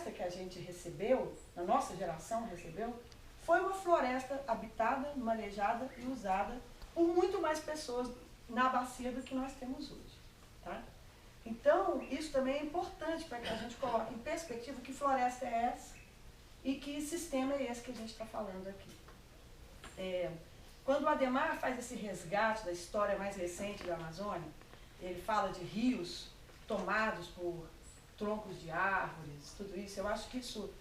floresta que a gente recebeu, a nossa geração recebeu, foi uma floresta habitada, manejada e usada por muito mais pessoas na bacia do que nós temos hoje. Tá? Então, isso também é importante para que a gente coloque em perspectiva que floresta é essa e que sistema é esse que a gente está falando aqui. Quando o Adhemar faz esse resgate da história mais recente da Amazônia, ele fala de rios tomados por troncos de árvores, tudo isso, eu acho que isso,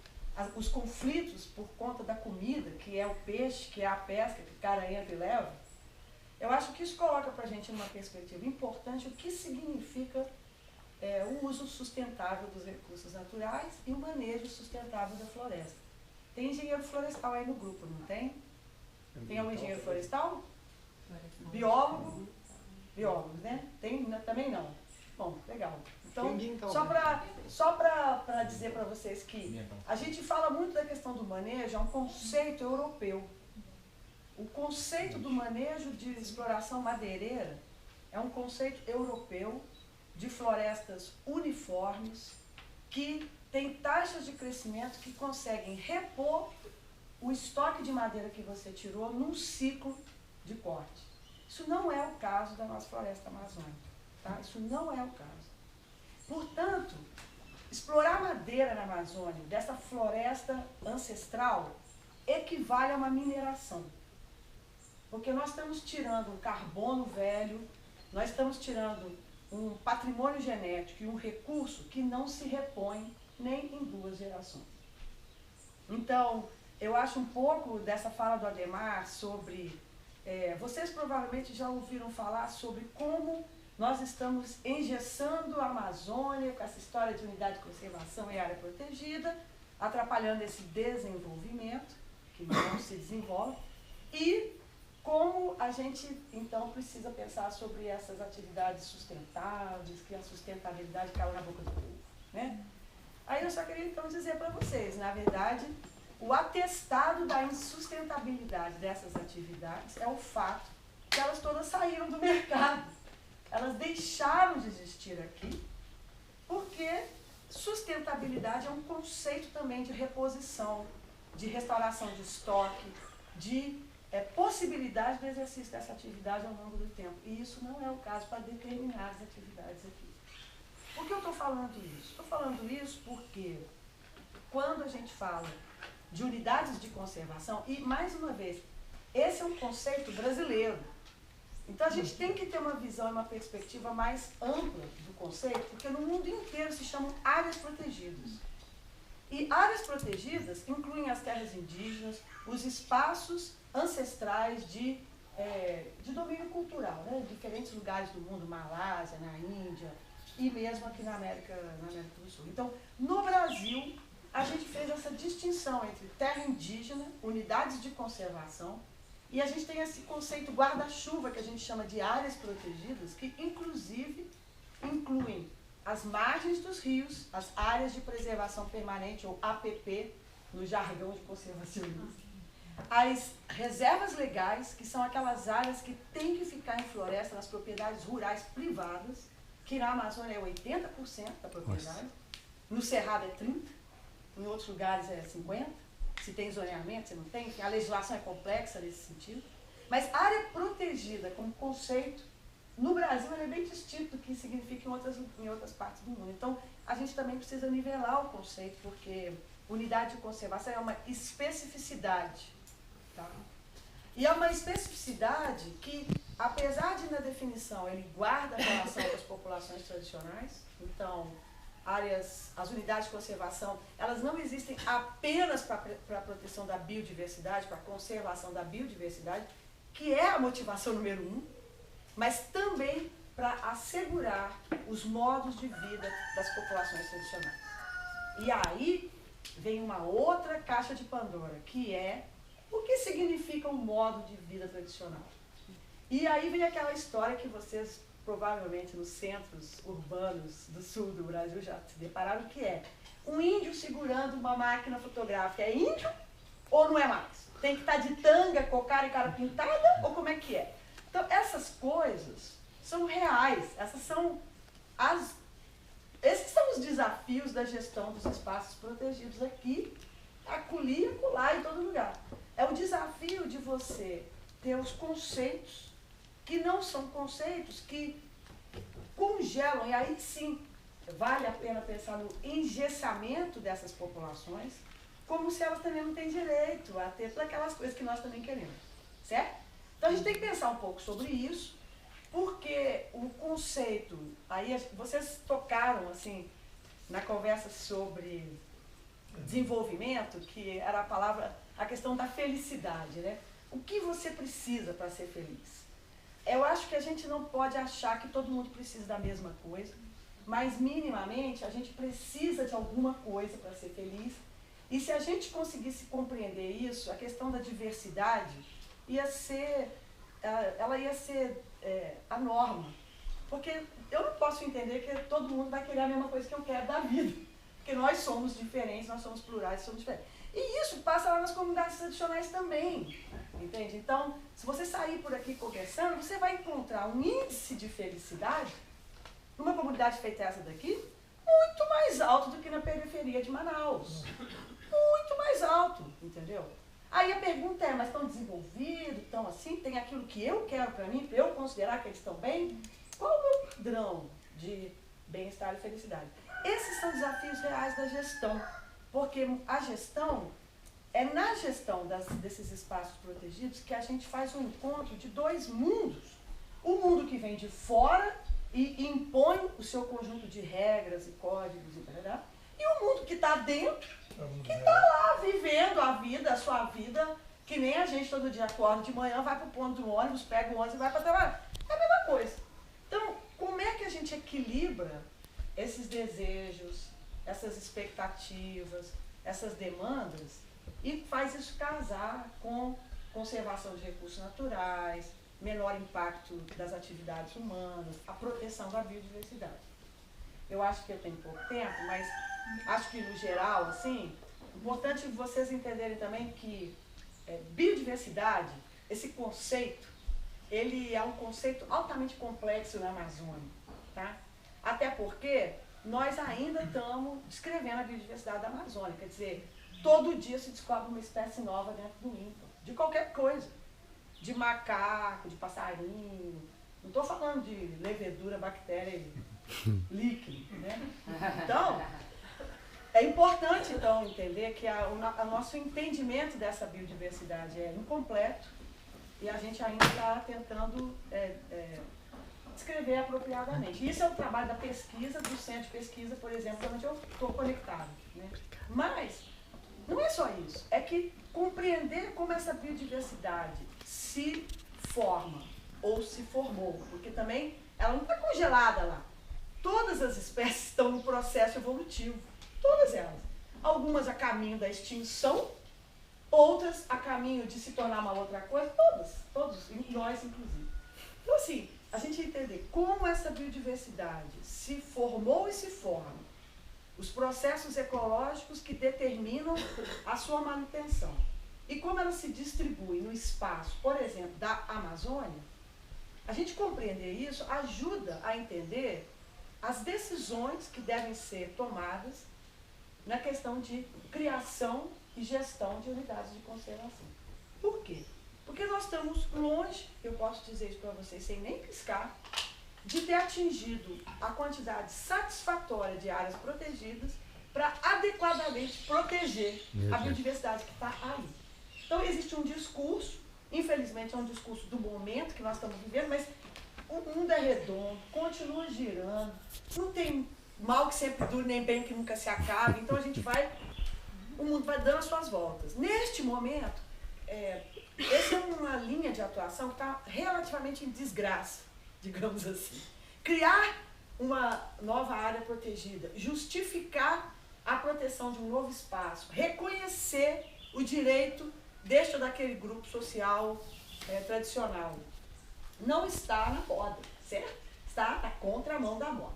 os conflitos por conta da comida, que é o peixe, que é a pesca, que o cara entra e leva, eu acho que isso coloca para a gente numa perspectiva importante o que significa o uso sustentável dos recursos naturais e o manejo sustentável da floresta. Tem engenheiro florestal aí no grupo, não tem? Tem algum engenheiro florestal? Biólogo? Biólogos, né? Tem? Também não. Bom, legal. Então, só para dizer para vocês que a gente fala muito da questão do manejo, é um conceito europeu. O conceito do manejo de exploração madeireira é um conceito europeu de florestas uniformes que tem taxas de crescimento que conseguem repor o estoque de madeira que você tirou num ciclo de corte. Isso não é o caso da nossa floresta amazônica. Tá? Isso não é o caso. Portanto, explorar madeira na Amazônia, dessa floresta ancestral, equivale a uma mineração. Porque nós estamos tirando um carbono velho, nós estamos tirando um patrimônio genético e um recurso que não se repõe nem em 2 gerações. Então, eu acho um pouco dessa fala do Adhemar sobre... vocês provavelmente já ouviram falar sobre como nós estamos engessando a Amazônia com essa história de unidade de conservação e área protegida, atrapalhando esse desenvolvimento, que não se desenvolve, e como a gente, então, precisa pensar sobre essas atividades sustentáveis, que a sustentabilidade caiu na boca do povo, né? Aí eu só queria, então, dizer para vocês, na verdade, o atestado da insustentabilidade dessas atividades é o fato que elas todas saíram do mercado. Elas deixaram de existir aqui, porque sustentabilidade é um conceito também de reposição, de restauração de estoque, de possibilidade do exercício dessa atividade ao longo do tempo. E isso não é o caso para determinadas atividades aqui. Por que eu estou falando isso? Estou falando isso porque quando a gente fala de unidades de conservação, e mais uma vez, esse é um conceito brasileiro. Então a gente tem que ter uma visão e uma perspectiva mais ampla do conceito, porque no mundo inteiro se chamam áreas protegidas. E áreas protegidas incluem as terras indígenas, os espaços ancestrais de domínio cultural, né? Em diferentes lugares do mundo, Malásia, na Índia e mesmo aqui na América do Sul. Então, no Brasil, a gente fez essa distinção entre terra indígena, unidades de conservação, e a gente tem esse conceito guarda-chuva, que a gente chama de áreas protegidas, que inclusive incluem as margens dos rios, as áreas de preservação permanente, ou APP, no jargão de conservacionismo. As reservas legais, que são aquelas áreas que têm que ficar em floresta, nas propriedades rurais privadas, que na Amazônia é 80% da propriedade, no Cerrado é 30%, em outros lugares é 50%, se tem zoneamento, se não tem, a legislação é complexa nesse sentido. Mas área protegida como conceito, no Brasil, ele é bem distinto do que significa em outras partes do mundo. Então, a gente também precisa nivelar o conceito, porque unidade de conservação é uma especificidade. Tá? E é uma especificidade que, apesar de na definição ele guarda a relação com as populações tradicionais, então as unidades de conservação, elas não existem apenas para a proteção da biodiversidade, para a conservação da biodiversidade, que é a motivação número 1, mas também para assegurar os modos de vida das populações tradicionais. E aí vem uma outra caixa de Pandora, que é o que significa um modo de vida tradicional. E aí vem aquela história que vocês provavelmente nos centros urbanos do sul do Brasil já se depararam, que é um índio segurando uma máquina fotográfica. É índio ou não é mais? Tem que estar de tanga, cocara e cara pintada, ou como é que é? Então, essas coisas são reais, esses são os desafios desafios da gestão dos espaços protegidos aqui, acolhi, acolá, em todo lugar. É o desafio de você ter os conceitos, que não são conceitos que congelam, e aí sim, vale a pena pensar no engessamento dessas populações, como se elas também não têm direito a ter todas aquelas coisas que nós também queremos, certo? Então a gente tem que pensar um pouco sobre isso, porque o conceito, aí vocês tocaram assim, na conversa sobre desenvolvimento, que era a questão da felicidade, né? O que você precisa para ser feliz? Eu acho que a gente não pode achar que todo mundo precisa da mesma coisa, mas minimamente a gente precisa de alguma coisa para ser feliz. E se a gente conseguisse compreender isso, a questão da diversidade ela ia ser a norma. Porque eu não posso entender que todo mundo vai querer a mesma coisa que eu quero da vida. Porque nós somos diferentes, nós somos plurais, somos diferentes. E isso passa lá nas comunidades tradicionais também, entende? Então, se você sair por aqui conversando, você vai encontrar um índice de felicidade numa comunidade feita essa daqui, muito mais alto do que na periferia de Manaus. Muito mais alto, entendeu? Aí a pergunta é, mas estão desenvolvidos, estão assim, tem aquilo que eu quero para mim, para eu considerar que eles estão bem? Qual o meu padrão de bem-estar e felicidade? Esses são desafios reais da gestão, porque a gestão, é na gestão desses espaços protegidos que a gente faz um encontro de dois mundos. O mundo que vem de fora e impõe o seu conjunto de regras e códigos e o mundo que está dentro, que está lá vivendo a vida, a sua vida, que nem a gente todo dia acorda de manhã, vai para o ponto do ônibus, pega o ônibus e vai para trabalhar. É a mesma coisa. Então, como é que a gente equilibra esses desejos, essas expectativas, essas demandas e faz isso casar com conservação de recursos naturais, menor impacto das atividades humanas, a proteção da biodiversidade. Eu acho que eu tenho pouco tempo, mas acho que no geral, assim, importante vocês entenderem também que biodiversidade, esse conceito, ele é um conceito altamente complexo na Amazônia, tá? Até porque nós ainda estamos descrevendo a biodiversidade da Amazônia, quer dizer, todo dia se descobre uma espécie nova dentro do INPA, de qualquer coisa, de macaco, de passarinho, não estou falando de levedura, bactéria líquido, né? Então, é importante então entender que o nosso entendimento dessa biodiversidade é incompleto e a gente ainda está tentando descrever apropriadamente. Isso é o trabalho da pesquisa, do centro de pesquisa, por exemplo, onde eu estou conectado, né? Mas não é só isso, é que compreender como essa biodiversidade se forma ou se formou, porque também ela não está congelada lá. Todas as espécies estão no processo evolutivo, todas elas. Algumas a caminho da extinção, outras a caminho de se tornar uma outra coisa, todos, nós inclusive. Então assim, a gente entender como essa biodiversidade se formou e se forma, os processos ecológicos que determinam a sua manutenção e como ela se distribui no espaço, por exemplo, da Amazônia, a gente compreender isso ajuda a entender as decisões que devem ser tomadas na questão de criação e gestão de unidades de conservação. Por quê? Porque nós estamos longe, eu posso dizer isso para vocês sem nem piscar, de ter atingido a quantidade satisfatória de áreas protegidas para adequadamente proteger a biodiversidade que está aí. Então existe um discurso, infelizmente é um discurso do momento que nós estamos vivendo, mas o mundo é redondo, continua girando, não tem mal que sempre dure, nem bem que nunca se acabe, então o mundo vai dando as suas voltas. Neste momento, essa é uma linha de atuação que está relativamente em desgraça, digamos assim. Criar uma nova área protegida, justificar a proteção de um novo espaço, reconhecer o direito deste ou daquele grupo social tradicional. Não está na moda, certo? Está na contramão da moda.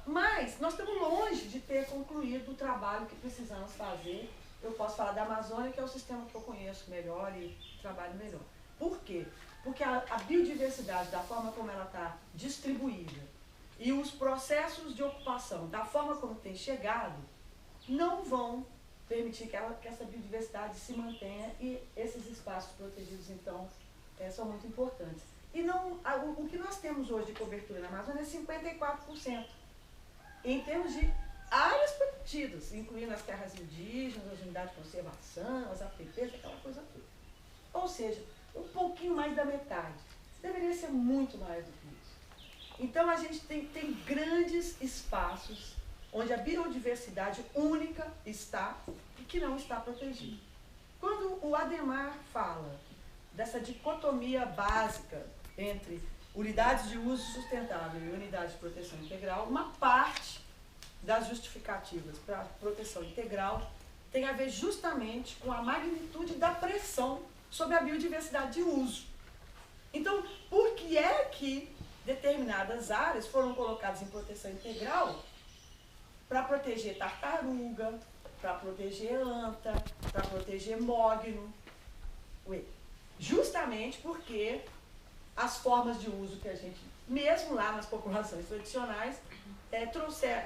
Mas nós estamos longe de ter concluído o trabalho que precisamos fazer. Eu posso falar da Amazônia, que é o sistema que eu conheço melhor e trabalho melhor. Por quê? Porque a biodiversidade, da forma como ela está distribuída e os processos de ocupação, da forma como tem chegado, não vão permitir que essa biodiversidade se mantenha e esses espaços protegidos, então, são muito importantes. E não, o que nós temos hoje de cobertura na Amazônia é 54%, em termos de áreas protegidas, incluindo as terras indígenas, as unidades de conservação, as APPs, aquela coisa toda. Ou seja, um pouquinho mais da metade. Deveria ser muito mais do que isso. Então, a gente tem grandes espaços onde a biodiversidade única está e que não está protegida. Quando o Adhemar fala dessa dicotomia básica entre unidades de uso sustentável e unidades de proteção integral, uma parte das justificativas para a proteção integral tem a ver justamente com a magnitude da pressão sobre a biodiversidade de uso. Então, por que é que determinadas áreas foram colocadas em proteção integral? Para proteger tartaruga, para proteger anta, para proteger mogno. Justamente porque as formas de uso que a gente, mesmo lá nas populações tradicionais,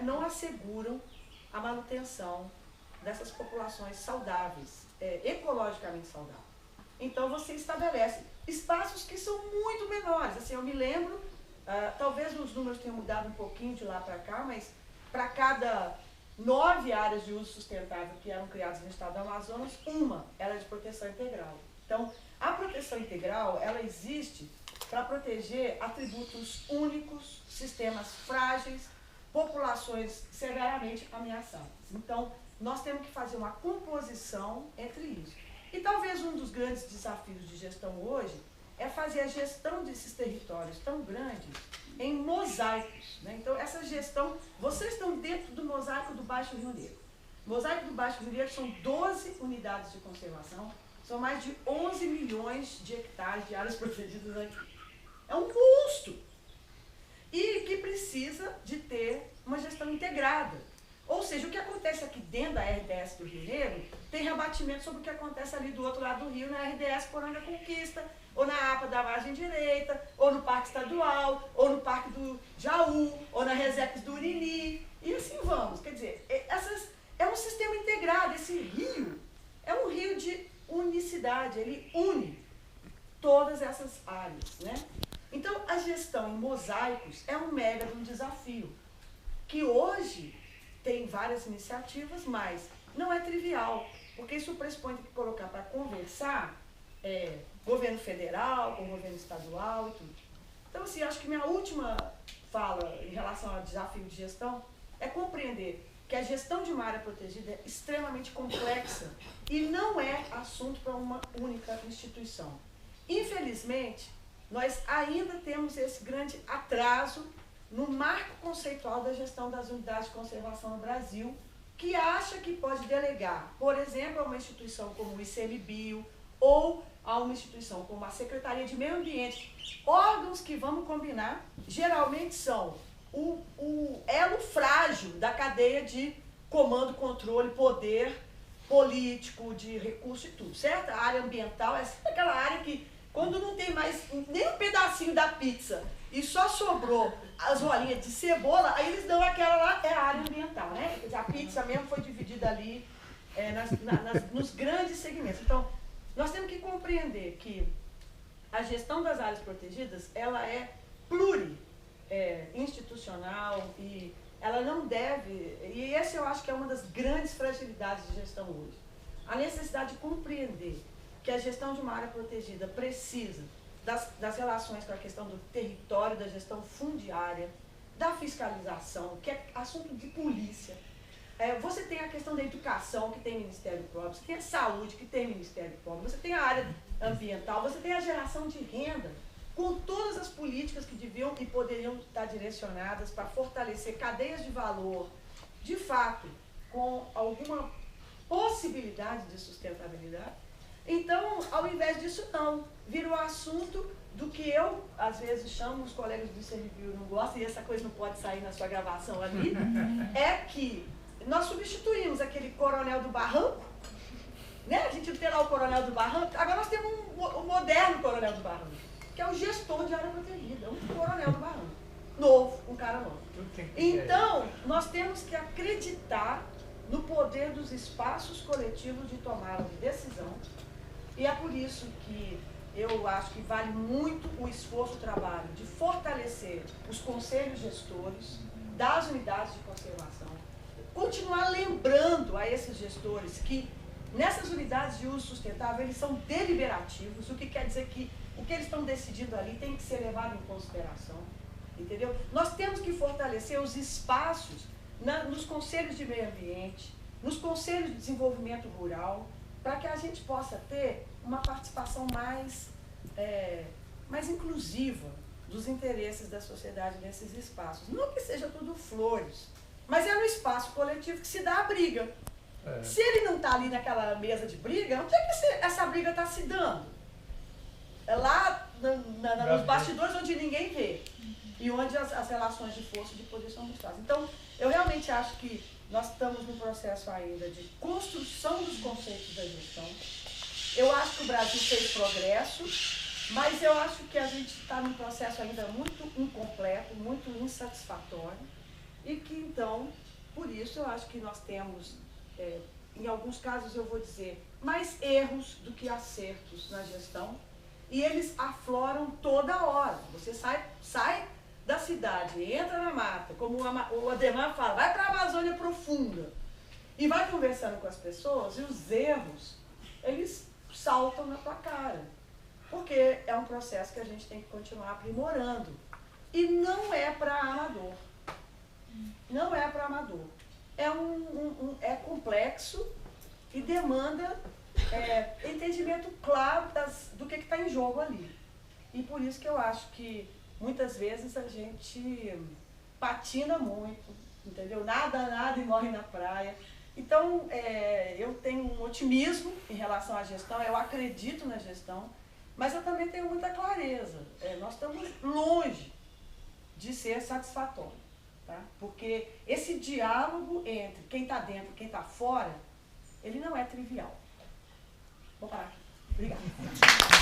não asseguram a manutenção dessas populações saudáveis, ecologicamente saudáveis. Então você estabelece espaços que são muito menores. Assim, eu me lembro, talvez os números tenham mudado um pouquinho de lá para cá, mas para cada 9 áreas de uso sustentável que eram criadas no estado do Amazonas, uma era de proteção integral. Então, a proteção integral, ela existe para proteger atributos únicos, sistemas frágeis, populações severamente ameaçadas. Então, nós temos que fazer uma composição entre isso. E talvez um dos grandes desafios de gestão hoje é fazer a gestão desses territórios tão grandes em mosaicos, né? Então, essa gestão, vocês estão dentro do mosaico do Baixo Rio Negro. O mosaico do Baixo Rio Negro são 12 unidades de conservação, são mais de 11 milhões de hectares de áreas protegidas aqui. É um custo. E que precisa de ter uma gestão integrada. Ou seja, o que acontece aqui dentro da RDS do Rio Negro tem rebatimento sobre o que acontece ali do outro lado do rio, na RDS Poranga Conquista, ou na APA da Margem Direita, ou no Parque Estadual, ou no Parque do Jaú, ou na Resex do Uriri, e assim vamos. Quer dizer, é um sistema integrado. Esse rio é um rio de unicidade, ele une todas essas áreas, né? Então, a gestão em mosaicos é um mega desafio, que hoje tem várias iniciativas, mas não é trivial, porque isso pressupõe que colocar para conversar governo federal, com governo estadual e tudo. Então, assim, acho que minha última fala em relação ao desafio de gestão é compreender que a gestão de uma área protegida é extremamente complexa e não é assunto para uma única instituição. Infelizmente, nós ainda temos esse grande atraso no marco conceitual da gestão das unidades de conservação no Brasil, que acha que pode delegar, por exemplo, a uma instituição como o ICMBio ou a uma instituição como a Secretaria de Meio Ambiente, órgãos que, vamos combinar, geralmente são o elo frágil da cadeia de comando, controle, poder político, de recurso e tudo, certo? A área ambiental é aquela área que, quando não tem mais nem um pedacinho da pizza e só sobrou as rolinhas de cebola, aí eles dão aquela lá, é a área ambiental, né? A pizza mesmo foi dividida ali nos grandes segmentos. Então, nós temos que compreender que a gestão das áreas protegidas, ela é institucional e ela não deve, e esse eu acho que é uma das grandes fragilidades de gestão hoje, a necessidade de compreender que a gestão de uma área protegida precisa das relações com a questão do território, da gestão fundiária, da fiscalização, que é assunto de polícia. Você tem a questão da educação, que tem Ministério próprio, você tem a saúde, que tem Ministério próprio, você tem a área ambiental, você tem a geração de renda, com todas as políticas que deviam e poderiam estar direcionadas para fortalecer cadeias de valor, de fato, com alguma possibilidade de sustentabilidade. Então, ao invés disso, não. Vira o assunto do que eu, às vezes, chamo os colegas do ICMBio, não gostam, e essa coisa não pode sair na sua gravação ali, é que nós substituímos aquele coronel do barranco, né? A gente tem lá o coronel do barranco, agora nós temos um moderno coronel do barranco, que é o gestor de área protegida, um coronel do barranco. novo, um cara novo. Então, nós temos que acreditar no poder dos espaços coletivos de tomada de decisão, e é por isso que eu acho que vale muito o esforço, o trabalho de fortalecer os conselhos gestores das unidades de conservação, continuar lembrando a esses gestores que nessas unidades de uso sustentável eles são deliberativos, o que quer dizer que o que eles estão decidindo ali tem que ser levado em consideração, entendeu? Nós temos que fortalecer os espaços nos conselhos de meio ambiente, nos conselhos de desenvolvimento rural, para que a gente possa ter uma participação mais inclusiva dos interesses da sociedade nesses espaços. Não que seja tudo flores, mas é no espaço coletivo que se dá a briga. Se ele não está ali naquela mesa de briga, onde é que essa briga está se dando? É lá nos bastidores onde ninguém vê. E onde as relações de força e de poder são mostradas. Então, eu realmente acho que nós estamos num processo ainda de construção dos conceitos da gestão. Eu acho que o Brasil fez progresso, mas eu acho que a gente está num processo ainda muito incompleto, muito insatisfatório, e que, então, por isso eu acho que nós temos, em alguns casos eu vou dizer, mais erros do que acertos na gestão, e eles afloram toda hora. Você sai da cidade, entra na mata, como o Ademar fala, vai para a Amazônia profunda, e vai conversando com as pessoas, e os erros, eles saltam na tua cara. Porque é um processo que a gente tem que continuar aprimorando. E não é para amador. Não é para amador. É complexo e demanda entendimento claro do que está em jogo ali. E por isso que eu acho que muitas vezes a gente patina muito, entendeu? Nada e morre na praia. Então, eu tenho um otimismo em relação à gestão, eu acredito na gestão, mas eu também tenho muita clareza. Nós estamos longe de ser satisfatório, tá? Porque esse diálogo entre quem está dentro e quem está fora, ele não é trivial. Vou parar aqui. Obrigada.